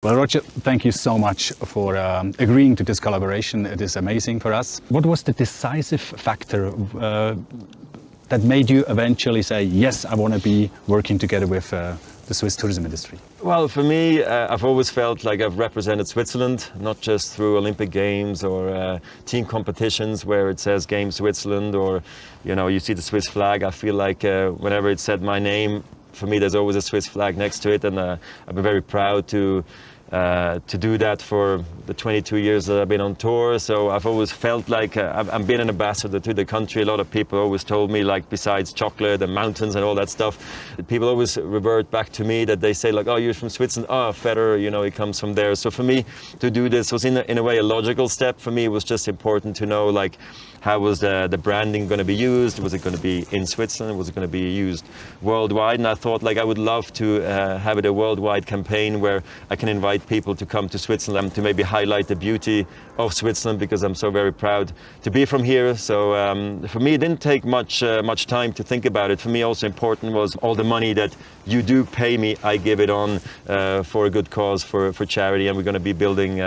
Well, Roger, thank you so much for agreeing to this collaboration. It is amazing for us. What was the decisive factor that made you eventually say, yes, I want to be working together with the Swiss tourism industry? Well, for me, I've always felt like I've represented Switzerland, not just through Olympic Games or team competitions where it says Game Switzerland, or, you know, you see the Swiss flag. I feel like whenever it said my name, for me, there's always a Swiss flag next to it, and I've been very proud to do that for the 22 years that I've been on tour. So I've always felt like I've been an ambassador to the country. A lot of people always told me, like, besides chocolate and mountains and all that stuff, people always revert back to me that they say, like, oh, you're from Switzerland, oh, Federer, you know, he comes from there. So for me to do this was in a way a logical step. For me, it was just important to know, like, how was the branding going to be used? Was it going to be in Switzerland? Was it going to be used worldwide? And I thought, like, I would love to have it a worldwide campaign where I can invite people to come to Switzerland to maybe highlight the beauty of Switzerland, because I'm so very proud to be from here. So for me, it didn't take much time to think about it. For me, also important was all the money that you do pay me, I give it on for a good cause, for charity. And we're going to be building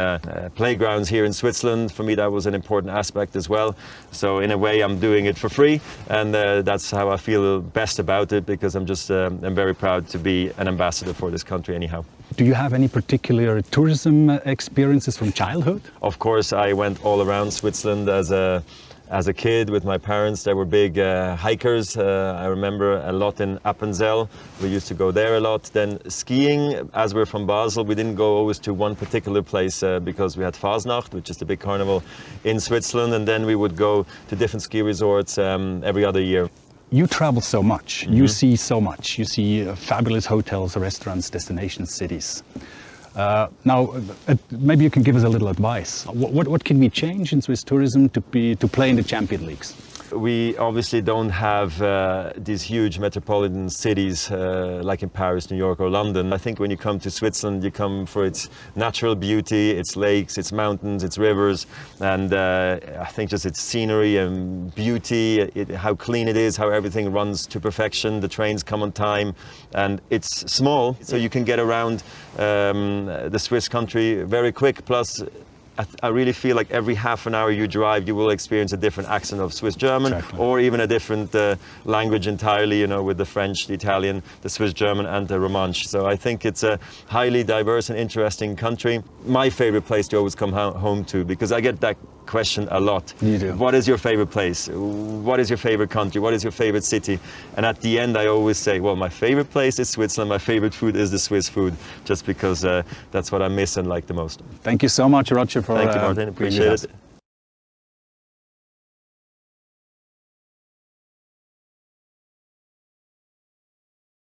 playgrounds here in Switzerland. For me, that was an important aspect as well. So in a way, I'm doing it for free, and that's how I feel best about it, because I'm very proud to be an ambassador for this country anyhow. Do you have any particular tourism experiences from childhood? Of course, I went all around Switzerland as a kid with my parents. They were big hikers. I remember a lot in Appenzell. We used to go there a lot. Then skiing, as we're from Basel, we didn't go always to one particular place because we had Fasnacht, which is the big carnival in Switzerland, and then we would go to different ski resorts every other year. You travel so much, you see so much. You see fabulous hotels, restaurants, destinations, cities. Now, maybe you can give us a little advice. What can we change in Swiss tourism to play in the champion leagues? We obviously don't have these huge metropolitan cities like in Paris, New York or London. I think when you come to Switzerland, you come for its natural beauty, its lakes, its mountains, its rivers, and I think just its scenery and beauty, how clean it is, how everything runs to perfection, the trains come on time, and it's small, so you can get around the Swiss country very quick. Plus, I really feel like every half an hour you drive, you will experience a different accent of Swiss German, exactly, or even a different language entirely, you know, with the French, the Italian, the Swiss German and the Romansh. So I think it's a highly diverse and interesting country. My favorite place to always come home to, because I get that question a lot. You do. What is your favorite place? What is your favorite country? What is your favorite city? And at the end I always say, well, my favorite place is Switzerland. My favorite food is the Swiss food, just because that's what I miss and like the most. Thank you so much, Roger, for Thank you, Martin. Appreciate it.